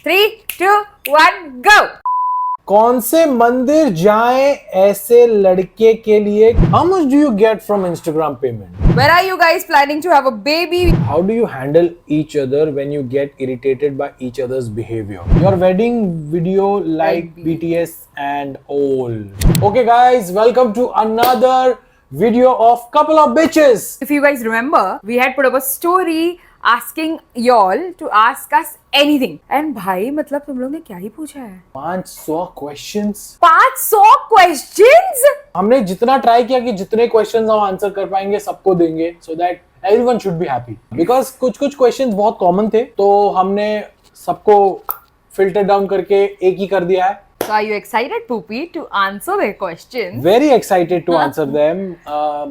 3, 2, 1, go! कौन से मंदिर जाएं ऐसे लड़के के लिए? How much do you get from Instagram payment? Where are you guys planning to have a baby? How do you handle each other when you get irritated by each other's behavior? Your wedding video like BTS and all. Okay guys, welcome to another video of Couple of Bitches. If you guys remember, we had put up a story asking y'all to ask us anything. And भाई मतलब तुम लोग ने क्या ही पूछा है? 500 questions. 500 questions? हमने जितना ट्राई किया कि जितने क्वेश्चंस हम आंसर कर पाएंगे सबको देंगे so that everyone should be happy. Because कुछ क्वेश्चंस बहुत कॉमन थे तो हमने सबको फिल्टर डाउन करके एक ही कर दिया है. So are you excited, Poopy, to answer their questions? Very excited to answer them.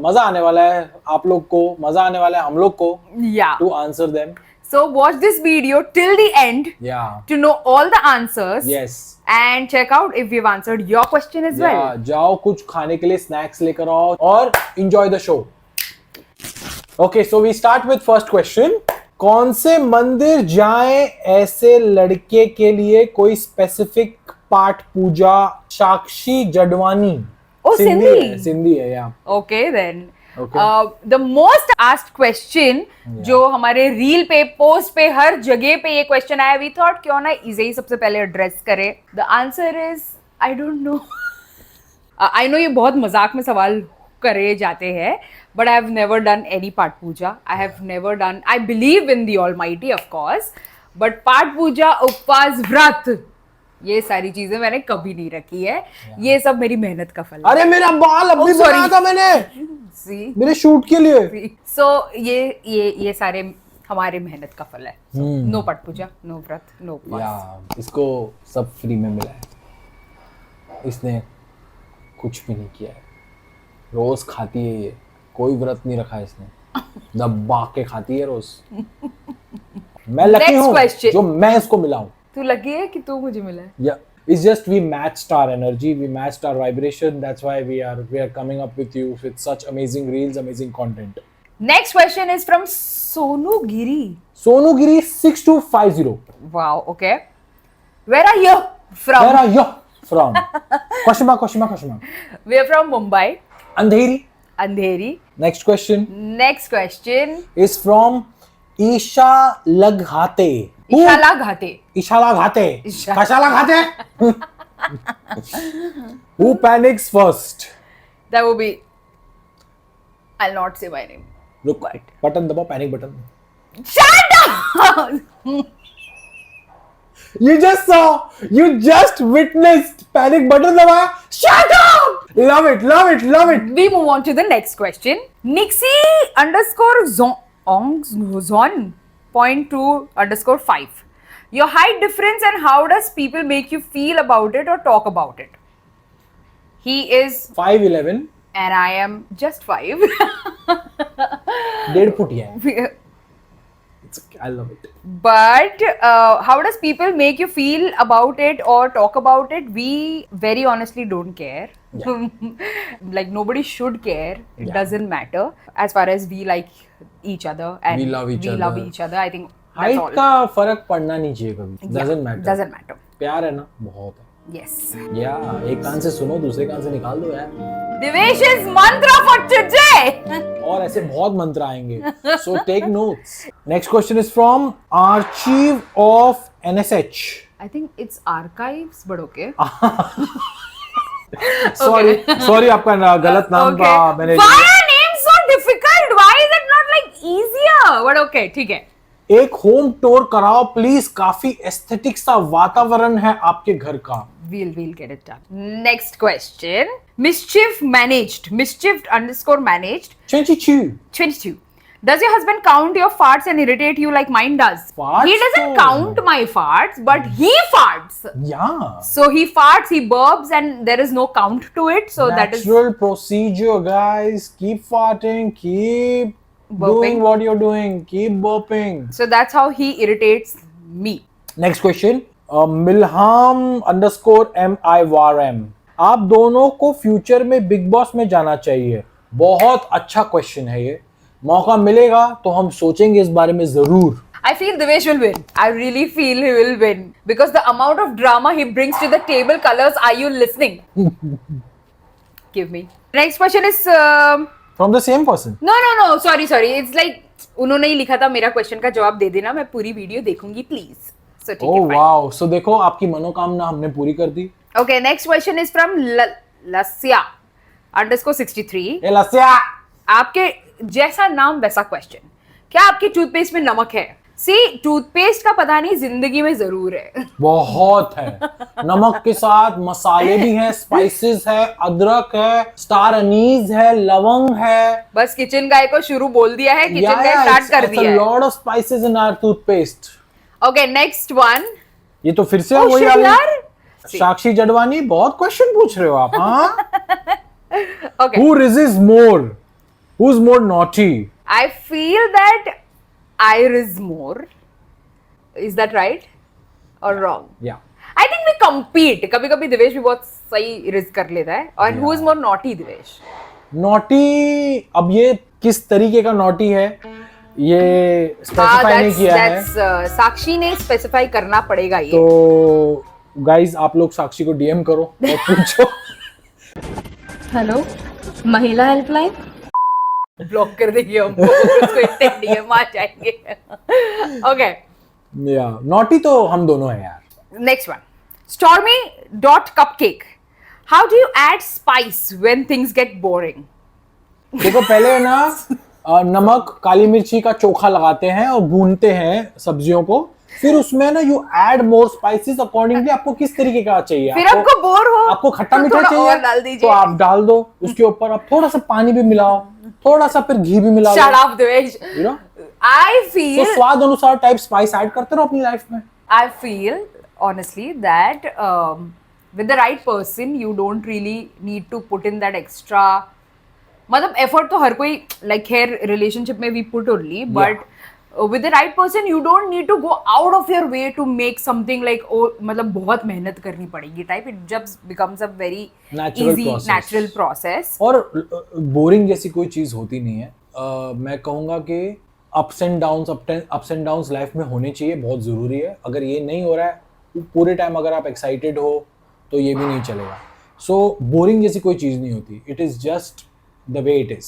मजा आने वाला है आप लोग को, मजा आने वाला है हम लोग को. Yeah. To answer them. So watch this video till the end. Yeah. To know all the answers. Yes. And check out if we've answered your question as well. जाओ कुछ खाने के लिए स्नैक्स लेकर आओ और enjoy the show. Okay, so we start with first question. कौन से मंदिर जाएं ऐसे लड़के के लिए? कोई स्पेसिफिक पाठ पूजा? साक्षी जडवानी. Oh, Sindhi. सिंधी है या. Okay then. Okay. The most asked question जो हमारे रील पे पोस्ट पे हर जगह पे ये क्वेश्चन आया, we thought क्यों ना इसे ही सबसे पहले एड्रेस करें. The answer is I don't know. I know ये बहुत मजाक में सवाल करे जाते हैं, but I have never done any पाठ पूजा. I have never done. I believe in the Almighty of course, but पाठ पूजा, उपवास, व्रत ये सारी चीजें मैंने कभी नहीं रखी है. ये सब मेरी मेहनत का फल है. अरे मेरा बाल अभी बनाया था मैंने. See? मेरे शूट के लिए. So ये सारे हमारे मेहनत का फल है. नो पाठ पूजा, नो व्रत, नो उपवास. इसको सब फ्री में मिला है. इसने कुछ भी नहीं किया है. रोज खाती है ये. कोई व्रत नहीं रखा है इसने. दबा के खाती है रोज. मैं लकी हूँ जो मैं इसको मिला हूँ. तू लकी है कि तू मुझे मिला है. Yeah, it's just we matched our energy, we matched our vibration. That's why we are coming up with you with such amazing reels, amazing content. Next question is from Sonu Giri. Sonu Giri 6250. Wow. Okay. Where are you from? Where are you from? Question mark. We are from Mumbai. Andheri. Next question. Next question is from Isha Laghate. Ishala Ghate. Kashala Ghate. Who panics first? That would be. I'll not say my name. Look, button daba, panic button. Shut up! You just witnessed panic button daba. Shut up! Love it. We move on to the next question. Nixie_zon.2_5. Your height difference and how does people make you feel about it or talk about it? He is 5'11" and I am just 5. 1.5 foot hai. It's okay, I love it. But how does people make you feel about it or talk about it? We very honestly don't care. Yeah. Like nobody should care. It doesn't matter. As far as we like each other and we love each other. I think height का फर्क पड़ना नहीं चाहिए कभी. Doesn't matter. प्यार है ना बहुत है. Yes. Yeah, एक कान से सुनो दूसरे कान से निकाल दो यार. Divesh's mantra for today. और ऐसे बहुत मंत्र आएंगे. So take notes. Next question is from Archive of NSH. I think it's archives, but okay. Sorry आपका गलत नाम का मैंने. Why are names so difficult? Why is it not like easier? But okay, ठीक है. एक होम टूर कराओ please. काफी एस्थेटिक सा वातावरण है आपके घर का. We'll get it done. Next question. Mischief_managed. 22. Does your husband count your farts and irritate you like mine does? Farts he doesn't count my farts, but he farts. Yeah. So he farts, he burps, and there is no count to it. So that is natural procedure, guys. Keep farting, keep burping. Doing what you're doing, keep burping. So that's how he irritates me. Next question. Milham_MIYM. आप दोनों को future में big boss में जाना चाहिए. बहुत अच्छा question है ये. मौका मिलेगा तो हम सोचेंगे इस बारे में जरूर. I feel Divesh will win. I really feel he will win because the amount of drama he brings to the table colors. Are you listening? Give me. Next question is From the same person. no. Sorry. It's like उन्होंने ही लिखा था मेरा question का जवाब दे देना मैं पूरी video देखूंगी प्लीज. So ठीक है. Oh wow. So देखो आपकी मनोकामना हमने पूरी कर दी. Okay, next question is from Lasya _63. ए लस्या. आपके जैसा नाम वैसा क्वेश्चन. क्या आपकी टूथपेस्ट में नमक है? सी टूथपेस्ट का पता नहीं जिंदगी में जरूर है. बहुत है. नमक के साथ मसाले भी हैं, स्पाइसेस है, अदरक है, स्टार अनीज है, लवंग है. बस किचन गाय को शुरू बोल दिया है, किचन गाय स्टार्ट कर दिया है. Lot of spices in our toothpaste. Okay next one. ये तो फिर से वही वाली साक्षी जडवानी. बहुत क्वेश्चन पूछ रहे हो आप. हाँ. Okay. Who resists more? Who's more naughty? I feel that I risk more. Is that right or wrong? Yeah. I think we compete. कभी कभी दिवेश भी बहुत सही रिस्क कर लेता है. और who is more naughty, Divesh? Naughty. अब ये किस तरीके का naughty है ये स्पेसिफाई नहीं किया है. साक्षी ने स्पेसिफाई करना पड़ेगा ये. तो गाइज आप लोग साक्षी को डीएम करो और पूछो. हेलो महिला हेल्पलाइन. ब्लॉक कर देंगे हम उसको इतने डीएम आ जाएंगे. ओके या नॉटी तो हम दोनों हैं यार. Next one. Stormy.cupcake. How do you add spice when things get boring? देखो पहले ना नमक काली मिर्ची का चोखा लगाते हैं और भूनते हैं सब्जियों को. फिर उसमें ना you add more spices accordingly. आपको किस तरीके का चाहिए. फिर आपको बोर हो आपको खट्टा तो मीठा थोड़ा और डाल चाहिए दीजिए. तो आप डाल दो. उसके ऊपर आप थोड़ा सा पानी भी मिलाओ, थोड़ा सा फिर घी भी मिला Shut low. up, Divesh. You know? I feel तो स्वाद अनुसार टाइप स्पाइस ऐड करते रहो अपनी लाइफ में. I feel honestly that with the right person you don't really need to put in that extra. मतलब effort तो हर कोई like hair relationship में we put only, but with the right person you don't need to go out of your way to make something like मतलब बहुत मेहनत करनी पड़ेगी type. It just becomes a very natural process. और boring जैसी कोई चीज होती नहीं है. मैं कहूंगा कि अप्स एंड डाउन्स लाइफ में होने चाहिए. बहुत जरूरी है. अगर ये नहीं हो रहा है पूरे टाइम अगर आप एक्साइटेड हो तो ये भी नहीं चलेगा. सो बोरिंग जैसी कोई चीज नहीं होती. It is just the way it is.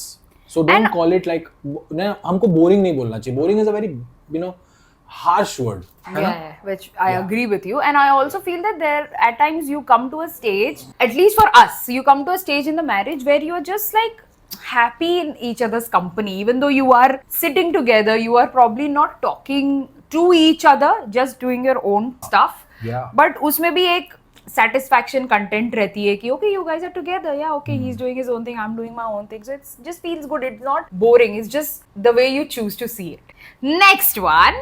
So don't call it like हमको boring नहीं बोलना चाहिए. Boring is a very harsh word. Yeah, which I agree with you, and I also feel that there at times you come to a stage, at least for us, you come to a stage in the marriage where you are just like happy in each other's company, even though you are sitting together, you are probably not talking to each other, just doing your own stuff. Yeah. But उसमें भी एक satisfaction content रहती है कि okay you guys are together, yeah, okay he's doing his own thing, I'm doing my own thing, so it just feels good. It's not boring, it's just the way you choose to see it. Next one.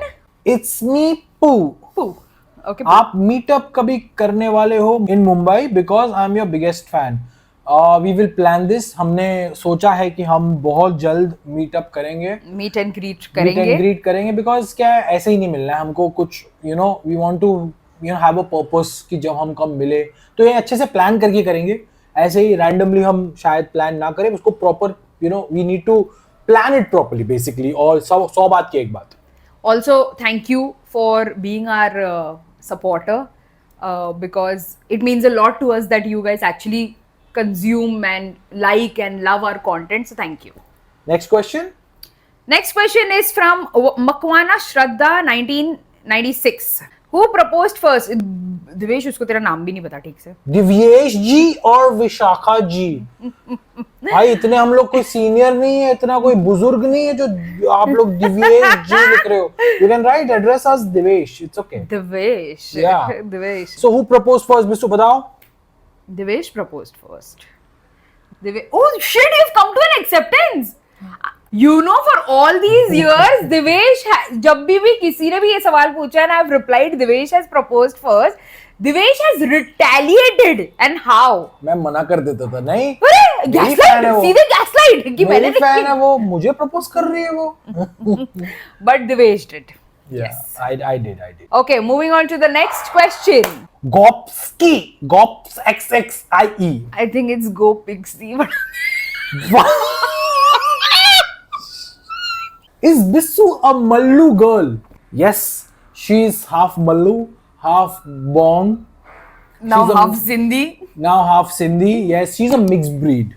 It's me Poo. Okay. आप meetup कभी करने वाले हो in Mumbai? Because I am your biggest fan. We will plan this. हमने सोचा है कि हम बहुत जल्द मीटअप करेंगे, मीट एंड ग्रीट करेंगे बिकॉज क्या है ऐसे ही नहीं मिलना है हमको कुछ. We want to have a purpose कि जब हम कब मिले तो ये अच्छे से प्लान करके करेंगे. ऐसे ही रैंडमली हम शायद प्लान ना करें. उसको proper we need to plan it properly basically. और 100 बात की एक बात. Also thank you for being our supporter because it means a lot to us that you guys actually consume and like and love our content, so thank you. Next question. Next question is from Makwana Shraddha 1996. Who proposed first? Divesh उसको तेरा नाम भी नहीं पता ठीक से. दिव्येश जी और विशाखा जी. भाई इतने हम लोग कोई सीनियर नहीं है, इतना कोई बुजुर्ग नहीं है जो आप लोग दिव्येश जी लिख रहे हो. You can write address as Divesh. It's okay. Divesh. Yeah. Divesh. So who proposed first? Bissu बताओ. Divesh proposed first. Oh shit! You've come to an acceptance. You know, for all these years, Divesh, जब भी किसी ने भी ये सवाल पूछा and I've replied, Divesh has proposed first. Divesh has retaliated, and how? मैं मना कर देता था. नहीं. अरे gaslight, सीधे gaslight कि मैंने मेरी फैन है वो, मुझे प्रपोज कर रही है वो. But Divesh did. Yeah, yes. I did. Okay, moving on to the next question. Gopski, Gops XXIE. I think it's Gopixi. Is Bissu a Mallu girl? Yes, she's half Mallu, half Bong. Now She's a- half Sindhi. Now half Sindhi. Yes, she's a mixed breed.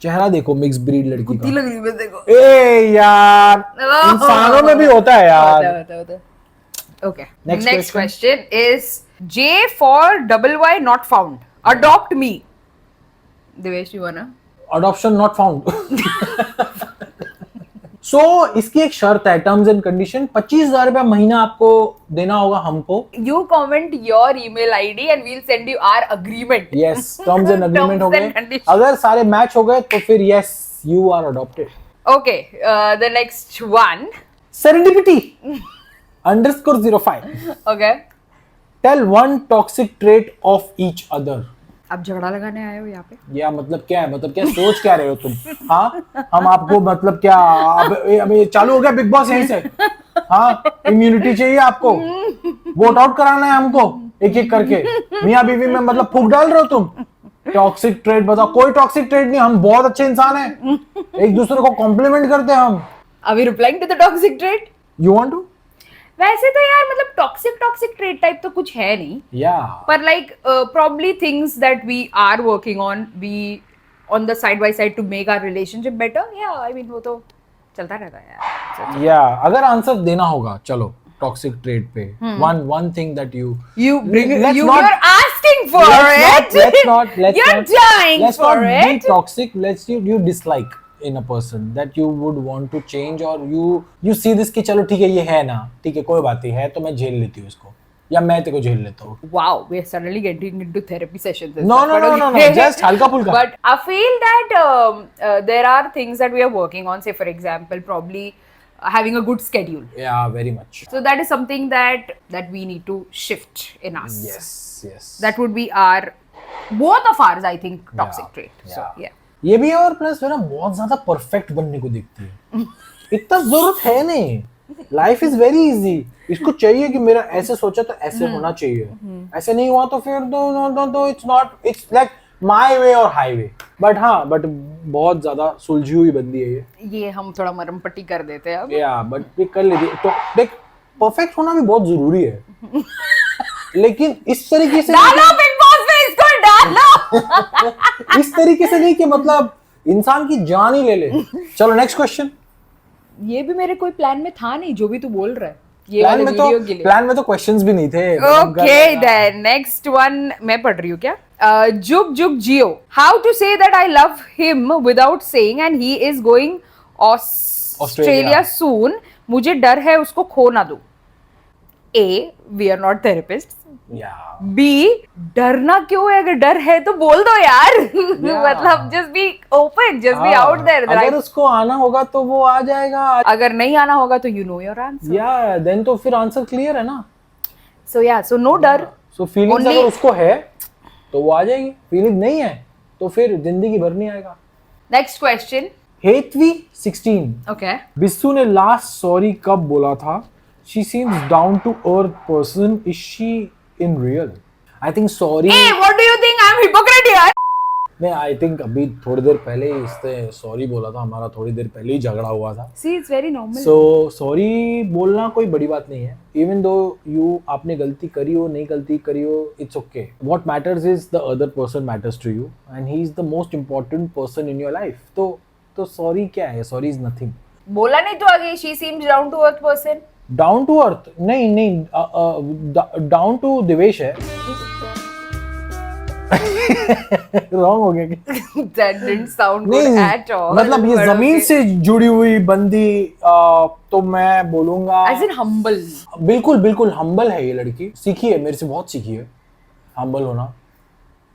चेहरा देखो mix breed लड़की कुत्ती का. लग रही है बस देखो. ए यार, इंसानों में भी होता है यार. होता है. Okay. Next Next question is J for double Y not found. Adopt me. Devesh, you wanna? Adoption not found. So इसकी एक शर्त है, टर्म्स एंड कंडीशन. 25,000 रुपया महीना आपको देना होगा हमको. You comment your email ID and we'll send you our agreement. Yes, terms and agreement हो Terms गए. and conditions. अगर सारे मैच हो गए तो फिर yes, you are adopted. Okay. The next one. Serendipity _ 05. Okay. Tell one toxic trait of each other. अब झगड़ा लगाने आए हो यहाँ पे? या मतलब क्या है, मतलब क्या सोच क्या रहे हो तुम? हाँ, हम आपको मतलब क्या अब ये चालू हो गया बिग बॉस यहीं से? हाँ, इम्यूनिटी चाहिए आपको? वोट आउट कराना है हमको एक एक करके? मियाँ बीवी में मतलब फूक डाल रहे हो तुम? टॉक्सिक ट्रेट बताओ. कोई टॉक्सिक ट्रेट नहीं, हम बहुत अच्छे इंसान हैं, एक दूसरे को कॉम्प्लीमेंट करते हैं हम. Are we replying to the toxic trait? You want to? वैसे तो यार मतलब टॉक्सिक ट्रेट टाइप तो कुछ है नहीं. या पर like probably things that we are working on, we on the side by side to make our relationship better. Yeah, I mean वो तो चलता रहता है यार. या अगर आंसर देना होगा, चलो टॉक्सिक ट्रेट पे one thing that you Let's You're not- asking for it. let's not You're dying let's for not be it. toxic. Let's you dislike in a person that you would want to change, or you see this कि चलो ठीक है, ये है ना, ठीक है कोई बात नहीं है तो मैं झेल लेती हूँ इसको, या मैं तेरे को झेल लेता हूँ. Wow, we're suddenly getting into therapy sessions. and No, stuff, no, but no, no, okay. no, just halka pulka. But I feel that there are things that we are working on. Say, for example, probably having a good schedule. Yeah, very much. So that is something that we need to shift in us. Yes. That would be both of ours, I think, toxic Yeah, trait. So yeah. yeah. ये भी है, और plus ना बहुत ज्यादा perfect बनने को देखती है. इतना जरूरत है नहीं. Life is very easy. इसको चाहिए कि मेरा ऐसे सोचा तो ऐसे होना चाहिए, ऐसे नहीं हुआ तो फिर तो it's not, it's like my way और हाईवे. बट हाँ, बट बहुत ज्यादा सुलझी हुई बंदी है ये हम थोड़ा मरम पट्टी कर देते हैं अब. या बट ये कर लेती है. तो देख, परफेक्ट होना भी बहुत जरूरी है, लेकिन इस तरीके से डालो बिग बॉस में इसको डालो. इस तरीके से नहीं कि मतलब इंसान की जान ही ले ले. चलो नेक्स्ट क्वेश्चन. ये भी मेरे कोई प्लान में था नहीं जो भी तू बोल रहा है ये वाले वीडियो के लिए. प्लान में तो क्वेश्चंस भी नहीं थे. Okay, then next one मैं पढ़ रही हूँ क्या? जुग जुग जियो. How to say that I love him without saying and he is going Australia soon. मुझे डर है उसको खो ना दूं. A, we are not therapists. या B, डरना क्यों है? अगर डर है तो बोल दो यार. मतलब just be open, just be out there. अगर उसको आना होगा तो वो आ जाएगा. अगर नहीं आना होगा तो you know your answer. या देन तो फिर आंसर क्लियर है ना. So yeah, so no डर. सो फीलिंग्स Only- अगर उसको है तो वो आ जाएगी. फीलिंग नहीं है तो फिर जिंदगी भर नहीं आएगा. Next question. Hetvi 16. Okay. Bissu ने लास्ट सॉरी कब बोला था? She seems down to earth person. Is she in real? I think sorry. Hey, what do you think? I'm hypocrite here. नहीं, I think अभी थोड़ी देर पहले ही इसने सॉरी बोला था. हमारा थोड़ी देर पहले ही झगड़ा हुआ था. See, it's very normal. So sorry बोलना कोई बड़ी बात नहीं है. Even though आपने गलती करी हो, नहीं गलती करी हो, it's okay. What matters is the other person matters to you, and he is the most important person in your life. तो सॉरी क्या है? Sorry is nothing. बोला नहीं तो आगे she seems down to earth person. Down to earth नहीं, down to Divesh है. Wrong हो गया क्या? That didn't sound good नहीं, at all. मतलब ये but जमीन okay. से जुड़ी हुई बंदी, तो मैं बोलूंगा As in humble. बिल्कुल बिल्कुल हम्बल है ये लड़की. सीखी है, मेरे से बहुत सीखी है हम्बल होना.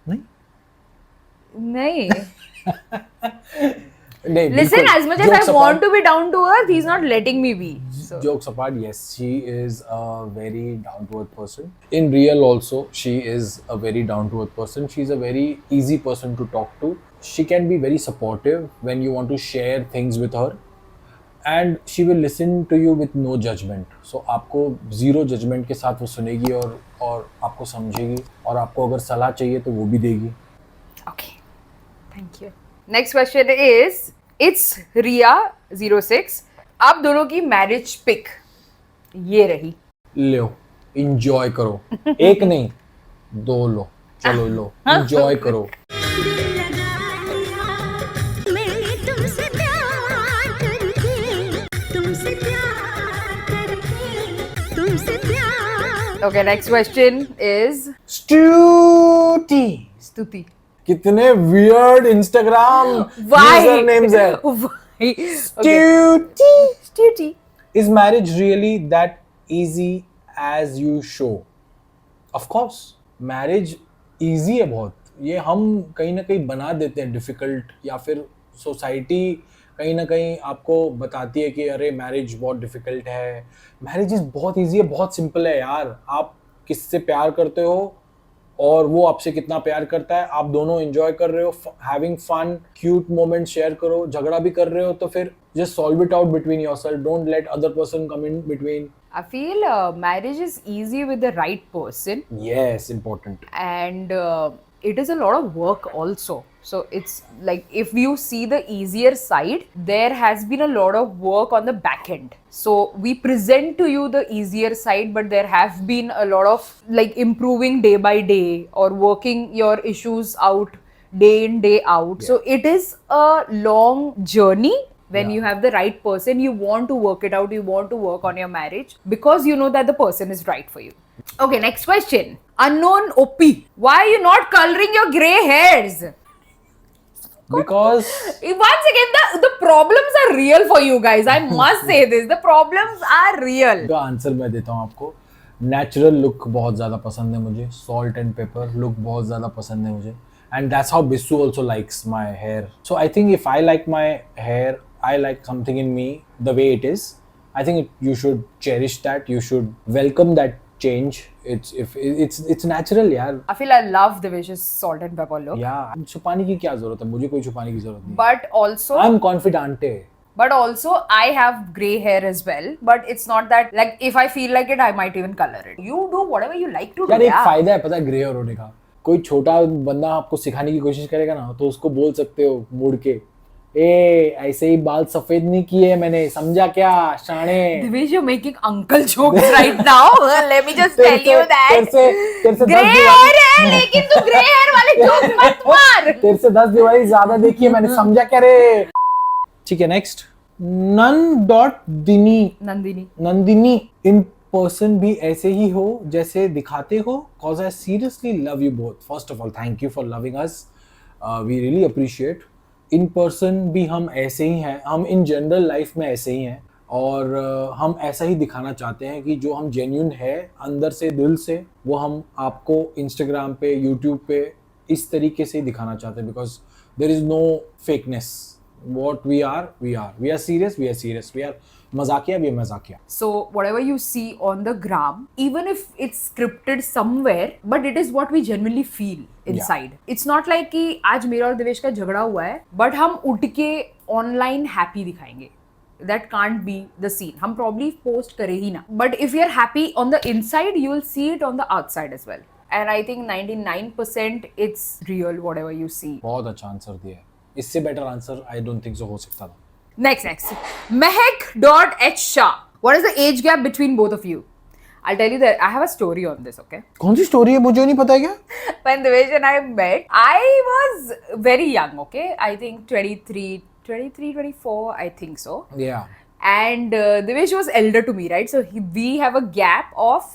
नहीं नहीं. नहीं, Listen, बिल्कुल. as much as I Jokes want apart- to be down to earth, he's not letting me be. So. Jokes apart, yes, she is a very down to earth person. In real also, she is a very down to earth person. She's a very easy person to talk to. She can be very supportive when you want to share things with her. And she will listen to you with no judgment. So आपको zero judgment के साथ वो सुनेगी और आपको समझेगी, और आपको अगर सलाह चाहिए तो वो भी देगी. Okay. Thank you. Next question is, it's Ria 06. आप दोनों की मैरिज पिक ये रही। लो एंजॉय करो, एक नहीं 2 लो, चलो लो एंजॉय करो। मैंने तुमसे प्यार करके, तुमसे प्यार करके, तुमसे प्यार। ओके, नेक्स्ट क्वेश्चन इज स्टूटी, स्तुति। कितने वियर्ड इंस्टाग्राम यूजर नेम्स है। Why? स्टूटी। Stuti. Is marriage really that easy as you show? Of course, marriage easy है बहुत। ये हम कहीं ना कहीं बना देते हैं डिफिकल्ट, या फिर सोसाइटी कहीं ना कहीं आपको बताती है कि अरे मैरिज बहुत डिफिकल्ट है। मैरिज इज बहुत इजी है, बहुत सिंपल है यार। आप किससे प्यार करते हो और वो आपसे कितना प्यार करता है, आप दोनों एंजॉय कर रहे हो, having fun, cute moment share करो, झगड़ा भी कर रहे हो तो फिर just solve it out between yourself, don't let other person come in between. I feel marriage is easy with the right person, Yes, important. and it is a lot of work also. So it's like, if you see the easier side, there has been a lot of work on the back end. So we present to you the easier side, but there have been a lot of like improving day by day or working your issues out day in day out. So it is a long journey. When you have the right person, you want to work it out, you want to work on your marriage because you know that the person is right for you. Okay, next question. Unknown OP. Why are you not coloring your grey hairs? Because Once again, the problems are real for you guys. I must say this. The problems are real. का answer मैं देता हूँ आपको। Natural look बहुत ज़्यादा पसंद है मुझे, सॉल्ट एंड पेपर लुक बहुत ज़्यादा पसंद है मुझे, and that's how Bissu also likes my hair. So I think if I like my hair, I like something in me the way it is. I think you should cherish that. You should welcome that change. It's natural यार। I feel I love the vicious salt and pepper look. यार छुपाने की क्या जरूरत है, मुझे कोई छुपाने की जरूरत नहीं। But also, I'm confident. But also, I have grey hair as well. But it's not that, like, if I feel like it, I might even color it. You do whatever you like to do. यार एक Yeah. फायदा है पता है grey होने का। कोई छोटा बंदा आपको सिखाने की कोशिश करेगा ना तो उसको बोल सकते हो मुड़ के, ए ऐसे ही बाल सफेद नहीं किए मैंने, समझा क्या शाणे। Divesh, you're making uncle jokes right now. Let me just tell you that. तेरे से Grey hair है, लेकिन तू grey hair वाले jokes मत मार. तेरे से 10 दिवाली ज्यादा देखी है मैंने, समझा क्या रे। ठीक है, नेक्स्ट। नंदिनी इन पर्सन भी ऐसे ही हो जैसे दिखाते हो, cause I seriously love you both. First of all, thank you for loving us. We really appreciate. In person भी हम ऐसे ही हैं, हम इन जनरल लाइफ में ऐसे ही हैं, और हम ऐसा ही दिखाना चाहते हैं कि जो हम जेन्युइन है अंदर से, दिल से, वो हम आपको इंस्टाग्राम पे, यूट्यूब पे इस तरीके से ही दिखाना चाहते हैं, because there is no fakeness. What we are serious, we are मजाकिया, we are मजाकिया। So whatever you see on the gram, even if it's scripted somewhere, but it is what we genuinely feel inside. It's not like कि आज मेरा और देवेश का झगड़ा हुआ है, but हम उठ के online happy दिखाएंगे। That can't be the scene. हम probably post करे ही ना। But if you're happy on the inside, you will see it on the outside as well. And I think 99% it's real, whatever you see. बहुत अच्छा answer दिया है, इससे better answer I don't think so हो सकता था। Next. Mehak.H Shah. What is the age gap between both of you? I'll tell you that I have a story on this, okay? कौन सी story है, मुझे नहीं पता है क्या? When Devesh and I met, I was very young, okay? I think 23, 24, I think so. Yeah. And Devesh was elder to me, right? So we have a gap of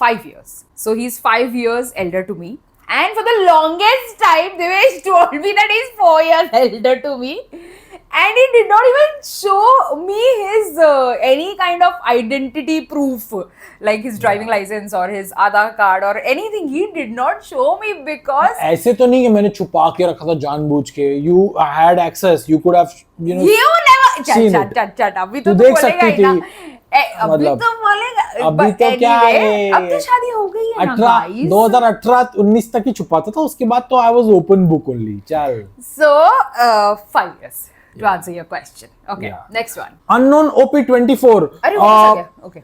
5 years. So he's 5 years elder to me. And for the longest time, Devesh told me that he's 4 years elder to me. And he did not even show me his any kind of identity proof, like his driving license or his Aadhaar card or anything. He did not show me because ऐसे तो नहीं कि मैंने छुपा के रखा था जानबूझ के। You had access, you could have, you know, you never seen chat अभी तू तो देख बोलेगा सकती ही ना। थी। अभी मतलब, तो बोलेगा। अभी But तो क्या anyway, है, अब तो शादी हो गई है ना 2018-19 तक ही छुपाता था, उसके बाद तो I was open book only। चल। So 5 years to answer your question. Okay, Yeah. next one. Unknown OP24। अरे वो कैसा क्या? Okay.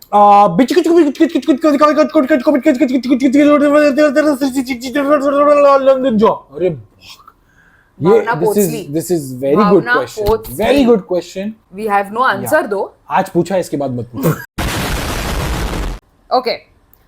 अरे ये भावना पोचली. this is very good Bhavna question. पोचली. Very good question. We have no answer though. आज पूछा, इसके बाद मत पूछो. Okay.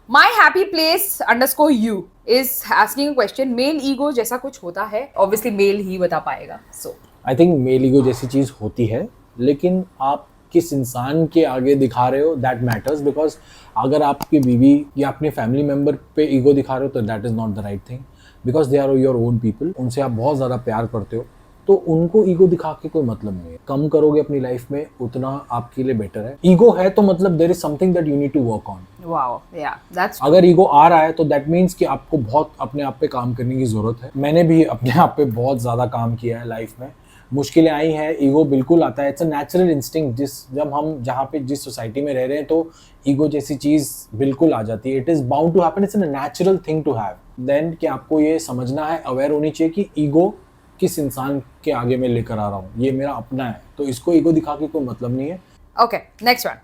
My happy place underscore you is asking a question. Male ego जैसा कुछ होता है? Obviously male ही बता पाएगा. So. I think male ego जैसी चीज होती है, लेकिन आप किस इंसान के आगे दिखा रहे हो दैट मैटर्स. बिकॉज अगर आपकी बीवी या अपने फैमिली मेंबर पे ईगो दिखा रहे हो तो that is not the right thing. Because they are your own people. उनसे आप बहुत ज़्यादा प्यार करते हो, तो उनको ईगो दिखा के कोई मतलब नहीं है. कम करोगे अपनी लाइफ में उतना आपके लिए बेटर है. ईगो है तो मतलब there is something that you need to work on. Wow. Yeah. That's. अगर ईगो आ रहा है तो दैट मीन्स कि आपको बहुत अपने आप पे काम करने की जरूरत है. मैंने भी अपने आप पे बहुत ज़्यादा काम किया है लाइफ में. मुश्किलें आई हैं, ईगो बिल्कुल आता है. It's a natural instinct. जब हम जहाँ पे जिस सोसाइटी में रह रहे हैं तो ईगो जैसी चीज़ बिल्कुल आ जाती है. It is bound to happen. It's a natural thing to have. Then कि आपको ये समझना है, अवेयर होनी चाहिए कि ईगो किस इंसान के आगे मैं लेकर आ रहा हूँ. ये मेरा अपना है, तो इसको ईगो दिखा के कोई मतलब नहीं है. Okay. Next one.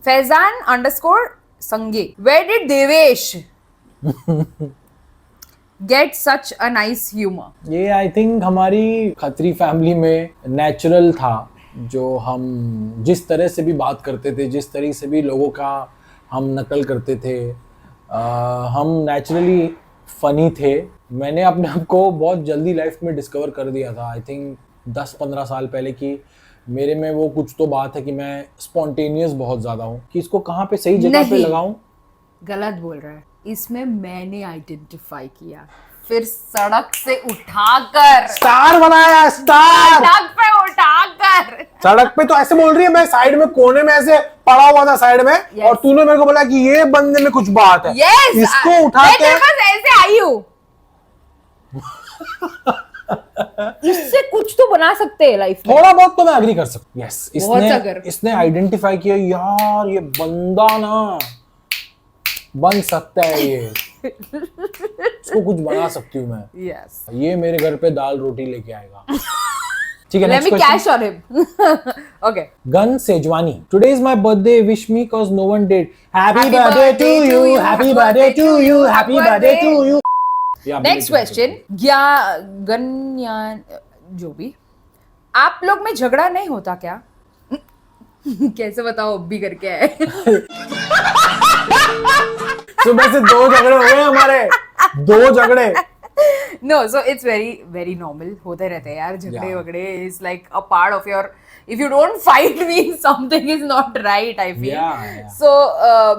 Faizan underscore Sange. Where did Devesh get such a nice humor? ये आई थिंक हमारी खत्री फैमिली में नेचुरल था. जो हम जिस तरह से भी बात करते थे, जिस तरह से भी लोगों का हम नकल करते थे, हम नेचुरली फनी थे. मैंने अपने आप को बहुत जल्दी लाइफ में डिस्कवर कर दिया था. आई थिंक 10-15 साल पहले की मेरे में वो कुछ तो बात है कि मैं स्पॉन्टेनियस बहुत ज़्यादा हूँ, कि इसको कहाँ पे सही जगह पे नहीं. लगाऊं. गलत बोल रहा है. इसमें मैंने आइडेंटिफाई किया, फिर सड़क से उठाकर, स्टार बनाया, स्टार. सड़क पे उठाकर. सड़क पे तो ऐसे बोल रही है, मैं साइड में कोने में ऐसे पड़ा हुआ था साइड में. Yes. और तूने मेरे को बोला कि ये बंदे में कुछ बात है. Yes. इसको उठा मैं के तेरे पास ऐसे आई हूँ. इससे कुछ तो बना सकते हैं लाइफ में. थोड़ा बहुत तो मैं एग्री कर सकता हूँ. यस, बहुत अगर. इसने आइडेंटिफाई किया, यार ये बंदा ना बन सकता है, ये इसको कुछ बना सकती हूँ मैं. Yes. ये मेरे घर पे दाल रोटी लेके आएगा. ठीक है, Let next me question. cash on him. Okay. Gun Sejwani. Today is my birthday. Wish me cause no one did. Happy birthday to you. Happy birthday to you. Happy birthday to you. Next question. गन्यान जो भी, आप लोग में झगड़ा नहीं होता क्या? कैसे बताओ, अब भी करके आए. सुबह से 2 झगड़े हो गए हमारे. 2 झगड़े. No, so it's very normal. होते रहते हैं यार झगड़े Yeah. वगड़े. Is like a part of your. If you don't fight, means something is not right. I feel. Yeah. So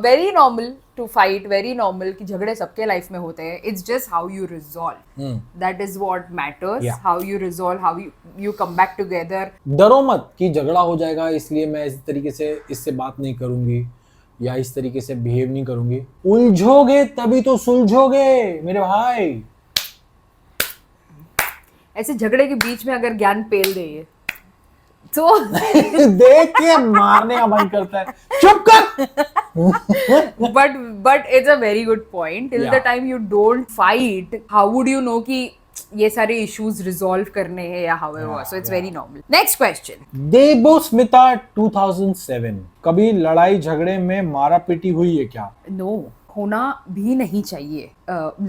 very normal to fight. Very normal कि झगड़े सबके life में होते हैं. It's just how you resolve. That is what matters. Yeah. How you resolve, how you come back together. डरो मत कि झगड़ा हो जाएगा इसलिए मैं इस तरीके से इससे बात नहीं करूंगी या इस तरीके से बिहेव नहीं करूंगी. उलझोगे तभी तो सुलझोगे मेरे भाई. ऐसे झगड़े के बीच में अगर ज्ञान पेल दे ये, तो देख के मारने का मन करता है. चुप कर. but it's a very good point. Till the Yeah. time you don't fight, how would you know कि ये सारे issues resolve करने हैं या however. Yeah, So it's yeah. very normal. Next question. Devasmita 2007. कभी लड़ाई झगड़े में मारा पीटी हुई है क्या? No, होना भी नहीं चाहिए.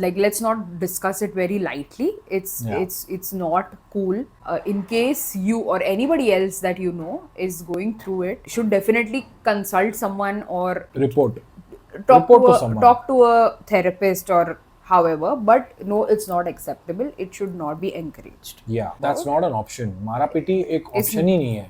Like let's not discuss it very lightly. Yeah. It's not cool. In case you or anybody else that you know is going through it, should definitely consult someone or report. talk Report to to a, someone. talk to a therapist or however. But no, it's not acceptable. It should not be encouraged. या that's not an option. मारा PT एक option ही नहीं है.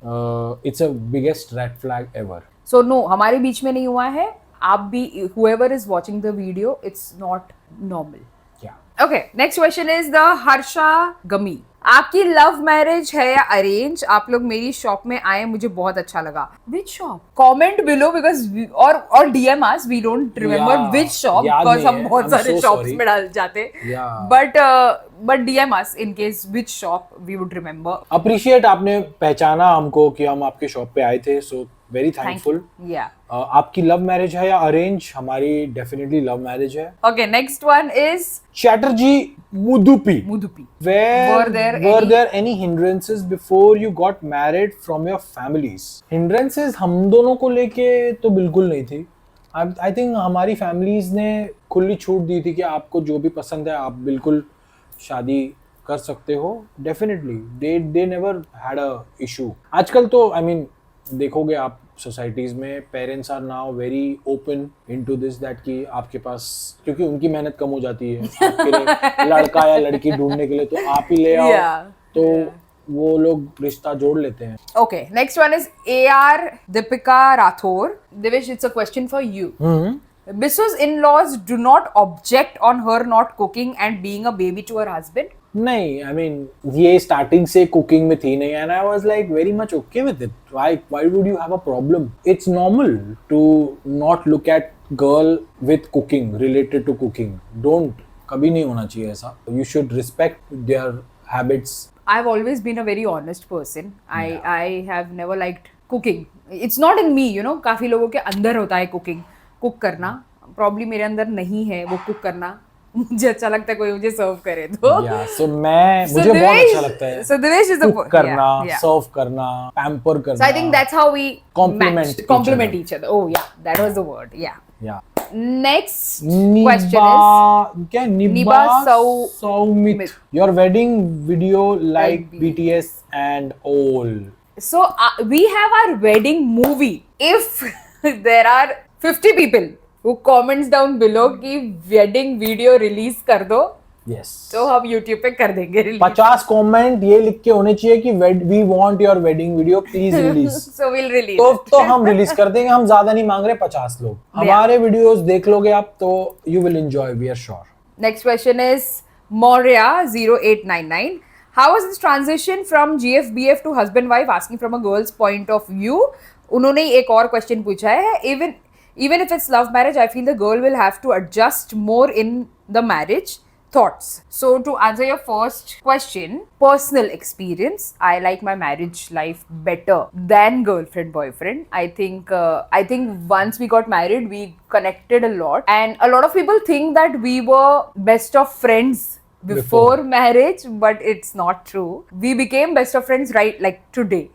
It's a biggest red flag ever. So no, हमारे बीच में नहीं हुआ है. आप भी, whoever is watching the video, it's not normal. या Okay, next question is the Harsha Gami. आपकी लव मैरिज है या अरेंज? आप लोग मेरी शॉप में आए, मुझे बहुत अच्छा लगा. Which shop? Comment below because or DM us. We don't remember Yeah, which shop याद because नहीं हम है. बहुत I'm सारे so shops sorry. में डाल जाते. Yeah. But DM us in case which shop we would remember. Appreciate आपने पहचाना हमको कि हम आपके शॉप पे आए थे. So very Thank thankful. you. Yeah. आपकी लव मैरिज है या अरेंज? हमारी डेफिनेटली लव मैरिज है. Okay, next one is Chatterjee Mudupi. Mudupi. Were there there any hindrances before you got married from your families? Hindrances हम दोनों को लेके तो बिल्कुल नहीं थी. I think हमारी families ने खुली छूट दी थी कि आपको जो भी पसंद है आप बिल्कुल शादी कर सकते हो, definitely they never had a issue. आजकल तो आई मीन देखोगे आप सोसाइटीज में parents are now very open into this that कि आपके पास, क्योंकि उनकी मेहनत कम हो जाती है आपके लिए लड़का या लड़की ढूंढने के लिए, तो आप ही ले आओ. Yeah. तो वो लोग रिश्ता जोड़ लेते हैं. Okay, next one is AR Deepika Rathore. Divish, it's a question for you. Bissu's in-laws do not object on her not cooking and being a baby to her husband. नहीं, आई मीन ये starting से cooking में थी नहीं, and I was like very much okay with it. Why would you have a problem? It's normal to not look at girl with cooking, related to cooking. Don't, कभी नहीं होना चाहिए ऐसा. You should respect their habits. I've always been a very honest person. I have never liked cooking. It's not in me, you know. काफी लोगों के अंदर होता है cooking, cook करना. Probably मेरे अंदर नहीं है वो cook करना. मुझे अच्छा लगता है कोई मुझे सर्व करे तो. So मुझे बहुत अच्छा लगता है. So Divesh is the cook करना, yeah. serve करना, pamper करना. So I think that's how we complement each other. Oh yeah, that was the word. Yeah. Yeah. Next question is क्या Niba Saumit. Your wedding video like BTS and all. So we have our wedding movie. If there are 50 people who comments down below कि wedding video release कर दो, Yes. तो हम YouTube पे कर देंगे release. 50 comment ये लिख के होने चाहिए कि we want your wedding video please release. So we'll release. तो हम रिलीज कर देंगे. हम ज्यादा नहीं मांग रहे, 50 लोग. हमारे वीडियोस देख लोगे आप तो you will enjoy, we are sure. Next question is Moria 0899. How was this transition from GFBF to husband wife? Asking from a girl's point of view. उन्होंने एक और question पूछा है. Even if it's love marriage, I feel the girl will have to adjust more in the marriage. Thoughts. So to answer your first question, personal experience, I like my marriage life better than girlfriend boyfriend. I think once we got married, we connected a lot, and a lot of people think that we were best of friends before marriage, but it's not true. We became best of friends right like today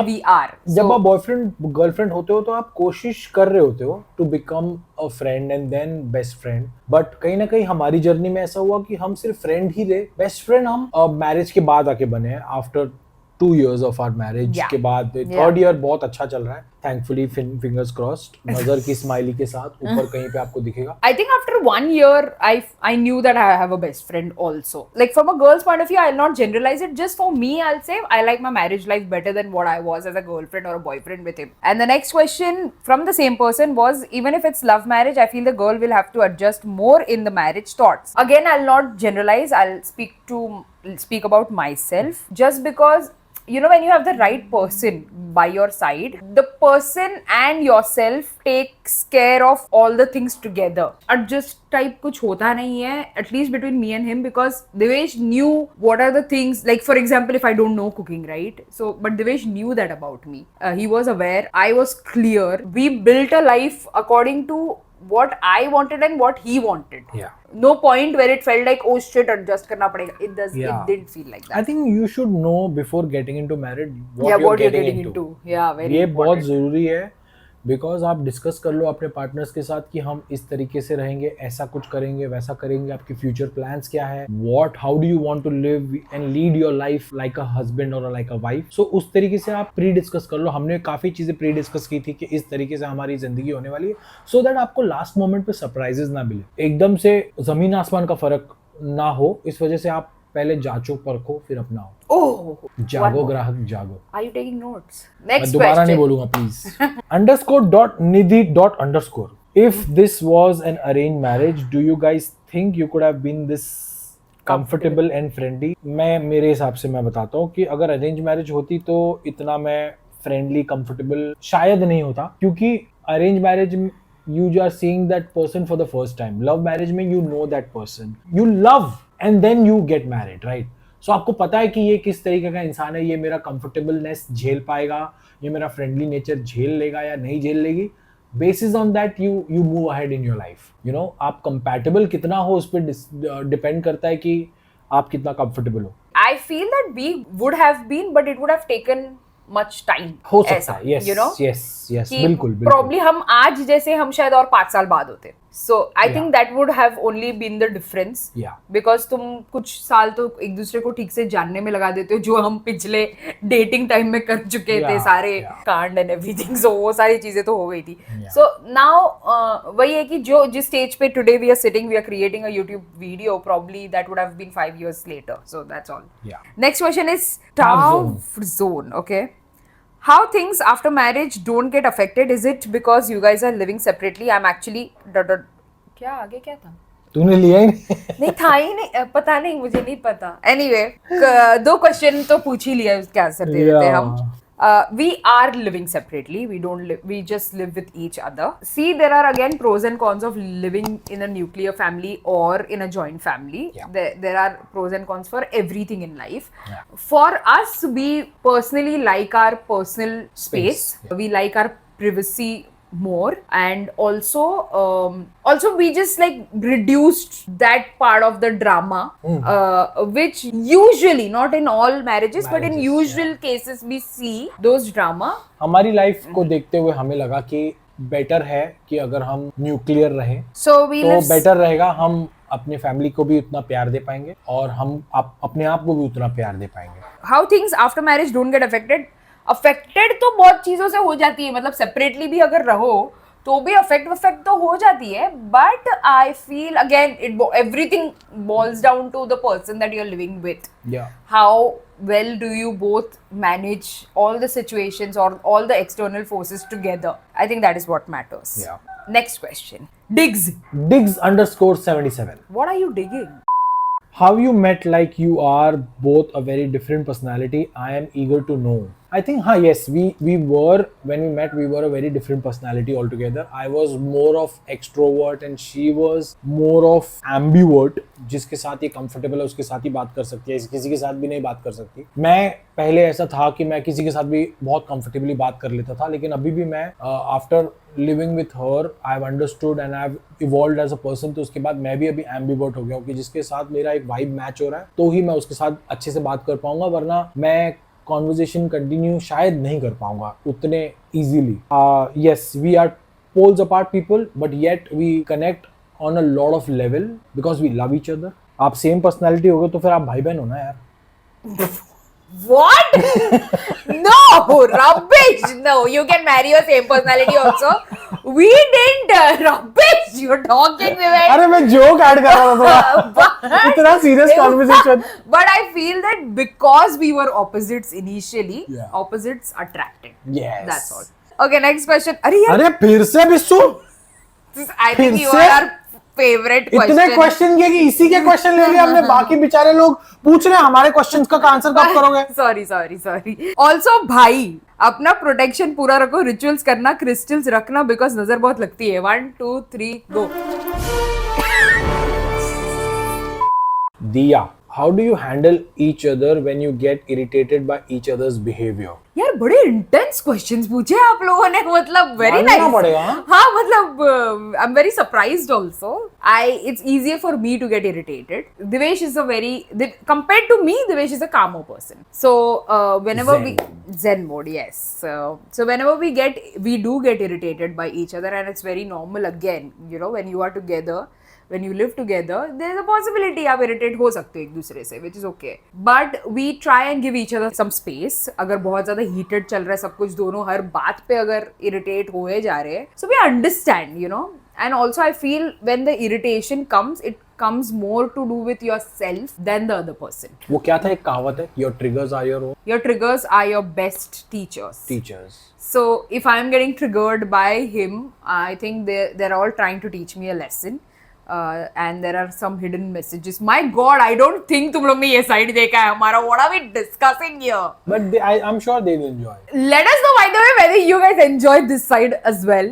we are. जब आप boyfriend girlfriend होते हो तो आप कोशिश कर रहे होते हो to become a friend and then best friend. But कहीं ना कहीं हमारी जर्नी में ऐसा हुआ कि हम सिर्फ फ्रेंड ही रहे. बेस्ट फ्रेंड हम मैरिज के बाद आके बने हैं. After 2 years of our marriage के बाद 3rd year बहुत अच्छा चल रहा है. Thankfully, fingers crossed. नजर की स्माइली के साथ ऊपर कहीं पे आपको दिखेगा. I think after 1 year, I knew that I have a best friend also. Like from a girl's point of view, I'll not generalize it. Just for me, I'll say I like my marriage life better than what I was as a girlfriend or a boyfriend with him. And the next question from the same person was, even if it's love marriage, I feel the girl will have to adjust more in the marriage thoughts. Again, I'll not generalize. I'll speak about myself. Just because, you know, when you have the right person by your side, the person and yourself takes care of all the things together. Adjust type कुछ होता नहीं है, at least between me and him, because Divesh knew what are the things, like for example, if I don't know cooking, right? So, but Divesh knew that about me. He was aware, I was clear. We built a life according to what I wanted and what he wanted. Yeah. No point where it felt like, oh shit, adjust करना पड़ेगा. It didn't feel like that. I think you should know before getting into marriage what Yeah, you're what you're getting getting into. Yeah, very ये बहुत important. जरूरी है. Because आप discuss कर लो अपने partners के साथ कि हम इस तरीके से रहेंगे, ऐसा कुछ करेंगे, वैसा करेंगे. आपके फ्यूचर प्लान्स क्या है, what how do you want to live and lead your life like a husband और लाइक अ वाइफ. सो उस तरीके से आप प्री डिस्कस कर लो. हमने काफी चीजें प्री डिस्कस की थी कि इस तरीके से हमारी जिंदगी होने वाली है, सो दैट आपको लास्ट मोमेंट पे सरप्राइजेस ना मिले, एकदम से जमीन आसमान का फर्क ना हो. इस वजह से आप पहले जांचो परखो फिर अपनाओ. Oh, जागो ग्राहक जागो. are you taking notes? मैं Next दोबारा नहीं question. बोलूंगा please. _nidhi._. If this was an arranged marriage, do you guys think you could have been this comfortable and friendly? मैं मेरे हिसाब से मैं बताता हूँ कि अगर अरेंज मैरिज होती तो इतना मैं फ्रेंडली कंफर्टेबल शायद नहीं होता, क्योंकि arrange marriage you are seeing that person for the first time. Love marriage में you know that person, you love and then you get married, right? So आपको पता है कि ये किस तरीके का इंसान है, ये मेरा कंफर्टेबलनेस झेल पाएगा, ये मेरा फ्रेंडली नेचर झेल लेगा या नहीं झेल लेगी. Basis on that you move ahead in your life. You know, आप कंपैटिबल कितना हो उस पर डिपेंड करता है कि आप कितना कंफर्टेबल हो. I feel that we would have been, but it would have taken much time. हो सकता है. Yes you know? यस कि बिल्कुल probably हम आज जैसे हम शायद और 5 साल बाद होते. So I Yeah. think that would have only been the difference. Yeah. Because तुम कुछ साल तो एक दूसरे को ठीक से जानने में लगा देते हो, जो हम पिछले डेटिंग टाइम में कर चुके थे, Yeah, सारे yeah. कांड एंड एवरीथिंग. So वो सारी चीजें तो हो गई थी. Yeah. So now वही है कि जो जिस स्टेज पे today we are sitting, we are creating a YouTube video, probably that would have been 5 years later. So that's all. Yeah. Next question is Tough tough zone. Okay. How things after marriage don't get affected? Is it because you guys are living separately? I'm actually क्या आगे क्या था? तूने लिया ही नहीं. नहीं था ही नहीं, पता नहीं, मुझे नहीं पता. Anyway, दो क्वेश्चन तो पूछ ही लिया, उसके आंसर दे देते हैं हम. We are living separately. We don't live. We just live with each other. See, there are again pros and cons of living in a nuclear family or in a joint family. Yeah. There are pros and cons for everything in life. Yeah. For us, we personally like our personal space. Yeah. We like our privacy more, and also we just like reduced that part of the drama, which usually, not in all marriages, but in Marriages, usual cases we see those drama. हमारी life को देखते हुए हमें लगा कि better है कि अगर हम न्यूक्लियर रहें So we तो live बेटर रहेगा. हम अपने फैमिली को भी उतना प्यार दे पाएंगे और हम अपने आप को भी उतना प्यार दे पाएंगे. how things after marriage don't get affected तो बहुत चीजों से हो जाती है. मतलब सेपरेटली भी अगर रहो तो भी अफेक्ट तो हो जाती है, but I feel again everything boils down to the person that you're living with. Yeah. How well do you both manage all the situations or all the external forces together? I think that is what matters. Yeah. Next question. Diggs. Diggs_77. What are you digging? How you met? Like you are both a very different personality. I am eager to know. I think, yes, we were, when we met, we were a very different personality altogether. I was more of extrovert and she was more of ambivert. जिसके साथ ये comfortable है उसके साथ ही बात कर सकती है, किसी के साथ भी नहीं बात कर सकती. मैं पहले ऐसा था कि मैं किसी के साथ भी बहुत comfortably बात कर लेता था, लेकिन अभी भी मैं after living with her, I've understood and I've evolved as a person. तो उसके बाद मैं भी अभी ambivert हो गया हूँ कि जिसके साथ मेरा एक vibe match हो रहा है तो ही मैं उसके साथ अच्छे से बात कर पाऊंगा, वरना मैं कॉन्वर्जेशन कंटिन्यू शायद नहीं कर पाऊंगा उतने easily. Yes, we are poles apart people, but yet we connect on a lot of level because we love each other. आप सेम पर्सनालिटी हो गए तो फिर आप भाई बहन हो ना यार. What? No, rubbish. No, you can marry your same personality also. We didn't. Rubbish. You're talking with it. अरे मैं जोक ऐड कर रहा था. इतना serious conversation. But I feel that because we were opposites initially, Yeah. opposites attracted. Yes. That's all. Okay, next question. अरे यार, अरे फिर से बिस्सू. I think you फिर से? are our favorite question. इतने क्वेश्चन किए कि इसी के क्वेश्चन ले लिए हमने. बाकी बेचारे लोग पूछ रहे हैं हमारे क्वेश्चंस का आंसर कब करोगे. सॉरी. ऑल्सो भाई, अपना प्रोटेक्शन पूरा रखो. रिचुअल्स करना, क्रिस्टल्स रखना, बिकॉज नजर बहुत लगती है. 1 2 3 गो. दिया, how do you handle each other when you get irritated by each other's behavior? यार बड़े इंटेंस क्वेश्चंस पूछे आप लोगों ने. मतलब वेरी मानना नाइस. पड़ेगा. हाँ, मतलब I am very surprised also. It's easier for me to get irritated. Divesh is compared to me, Divesh is a calmer person. So whenever Zen mode, yes. So whenever we do get irritated by each other, and it's very normal. Again, when you are together, when you live together, there is a possibility आप irritate हो सकते हो एक दूसरे से, which is okay. But we try and give each other some space. अगर बहुत ज़्यादा heated चल रहा है सब कुछ, दोनों हर बात पे अगर irritate हुए जा रहे हैं, so we understand, And also I feel when the irritation comes, it comes more to do with yourself than the other person. वो क्या था, एक कहावत है, your triggers are your own Your triggers are your best teachers. teachers. So if I'm getting triggered by him, I think they're all trying to teach me a lesson. And there are some hidden messages. My God, I don't think तुम लोग ने ये side देखा है हमारा. What are we discussing here? But I'm sure they will enjoy. Let us know, by the way, whether you guys enjoyed this side as well.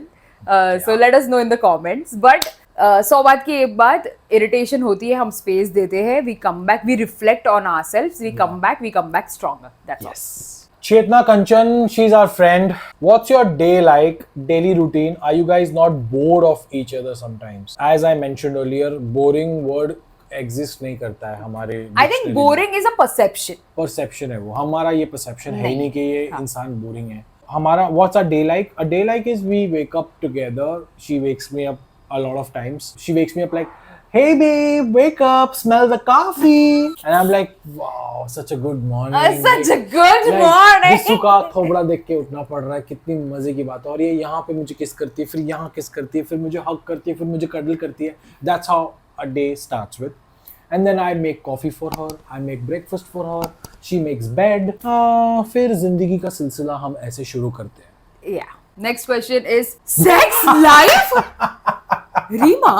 So let us know in the comments. But 100 बात की एक बात, irritation होती है, हम space देते हैं, we come back, we reflect on ourselves, we come back stronger. That's all. Chetna Kanchan, she's our friend. What's your day like? Daily routine? Are you guys not bored of each other sometimes? As I mentioned earlier, boring word exist नहीं करता है हमारे. I think boring is a perception. Perception है वो. हमारा ये perception है ही नहीं कि ये इंसान boring है. हमारा what's our day like? A day like is we wake up together. She wakes me up a lot of times. She wakes me up like, "Hey babe, wake up, smell the coffee," and I'm like, "Wow, such a good morning." Such a good Like, morning. Bissu का थोबड़ा देख के उठना पड़ रहा है, कितनी मजे की बात है। और ये यहाँ पे मुझे किस करती है, फिर यहाँ किस करती है, फिर मुझे हग करती है, फिर मुझे कडल करती है. That's how a day starts with. And then I make coffee for her, I make breakfast for her, she makes bed. फिर जिंदगी का सिलसिला हम ऐसे शुरू करते हैं. Yeah. Next question is sex life. Rima,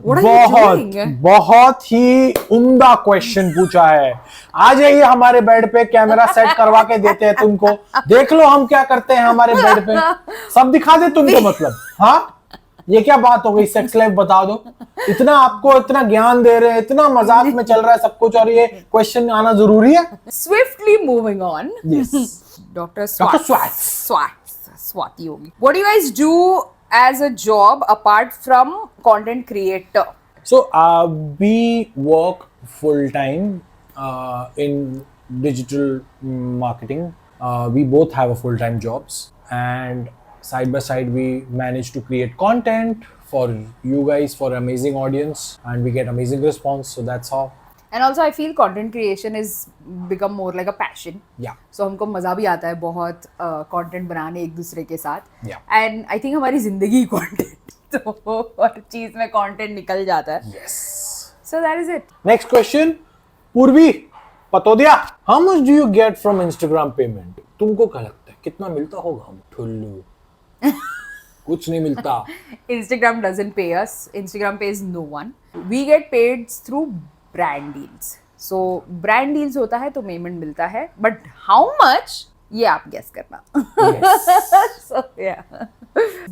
what are you doing? बहुत ही उम्दा क्वेश्चन पूछा है. आ जाइए हमारे बेड पे, कैमरा सेट करवा के देते हैं तुमको. देख लो हम क्या करते हैं हमारे बेड पे. सब दिखा दे तुमको मतलब. हाँ, ये क्या बात हो गई? सेक्स लाइफ बता दो. इतना आपको इतना ज्ञान दे रहे हैं, इतना मजाक में चल रहा है सब कुछ, और ये क्वेश्चन आना जरूरी है. Swiftly moving on. Yes. Dr. Dr. Swati Yogi. What do you guys do as a job apart from content creator? So we work full time in digital marketing. We both have a full time jobs, and side by side we manage to create content for you guys, for amazing audience, and we get amazing response. So that's how. And also I feel content creation is become more like a passion. Yeah. So हमको मजा भी आता है बहुत content बनाने एक दूसरे के साथ. Yeah. And I think हमारी जिंदगी कंटेंट, तो हर चीज में कंटेंट निकल जाता है. Yes. So that is it. Next question. पूर्वी पतोदिया, how much do you get from Instagram payment? तुमको क्या लगता है कितना मिलता होगा? हम ठुल्लू. कुछ नहीं मिलता. Instagram doesn't pay us. Instagram pays no one. We get paid through brand deals. So brand deals होता है तो पेमेंट मिलता है. But how much? ये आप guess करना. Yes. So yeah.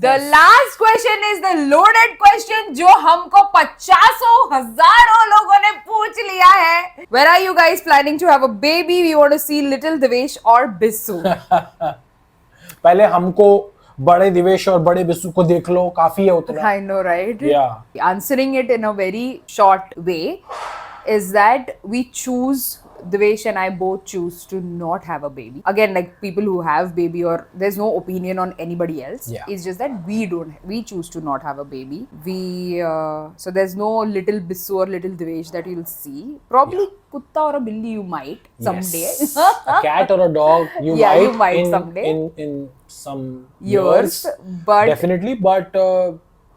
The last question is the loaded question जो हमको 50,000 लोगों ने पूछ लिया है. Where are you guys planning to have a baby? We want to see little Devesh or Bissu. पहले हमको बड़े दिवेश और बड़े बिस्सू को देख लो, काफी है उतना. I know, right? Yeah. Answering it in a very short way is that we choose, Devesh and I both choose to not have a baby. Again, like people who have baby, or there's no opinion on anybody else. Yeah. It's just that we choose to not have a baby. So there's no little Bissu or little Devesh that you'll see. Probably kutta or a billi you might someday. Yes. A cat or a dog you Yeah, might, you might in, someday. in some Years, but definitely, but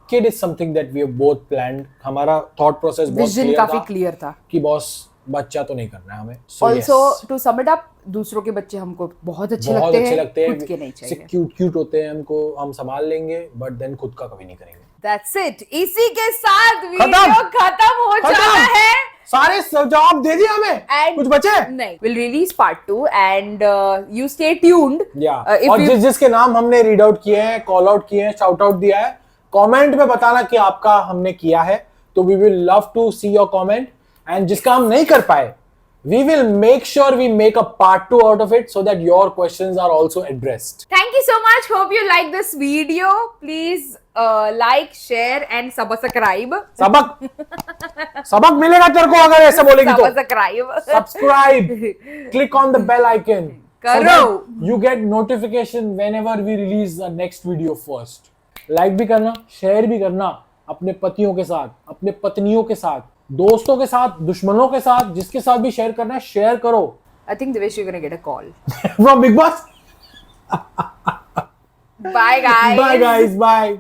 kid is something that we have both planned. हमारा thought process बहुत vision clear काफी था clear था. कि boss बच्चा तो नहीं करना है हमें. So Also, yes. to sum it up, दूसरों के बच्चे हमको बहुत अच्छे बहुत लगते अच्छे हैं, लगते खुद के नहीं हैं, चाहिए. क्यूट क्यूट होते हैं, हमको हम संभाल लेंगे, बट देन खुद का कभी नहीं करेंगे. That's it. इसी के साथ वीडियो खत्म हो जाना है. सारे जवाब दे दिए हमें. And कुछ बचे? नहीं. We'll release part 2 and you stay tuned. Yeah. If और you- जिसके नाम हमने रीड आउट किए हैं, कॉल आउट किए हैं, शाउट आउट दिया है, कमेंट में बताना कि आपका हमने किया है. तो we will love to see your comment. And जिसका हम नहीं कर पाए, we will make sure we make a part 2 out of it so that your questions are also addressed. Thank you so much. Hope you like this video. Please like, share and subscribe. सबक मिलेगा तेरे को अगर ऐसे बोलेगी तो. Subscribe. Subscribe. Click on the bell icon. So करो. that you get notification whenever we release the next video first. Like भी करना, share भी करना अपने पतियों के साथ, अपने पत्नियों के साथ, दोस्तों के साथ, दुश्मनों के साथ, जिसके साथ भी शेयर करना है, शेयर करो. I think Devesh, you're gonna get a call. From Big Boss. Bye guys. Bye guys. Bye.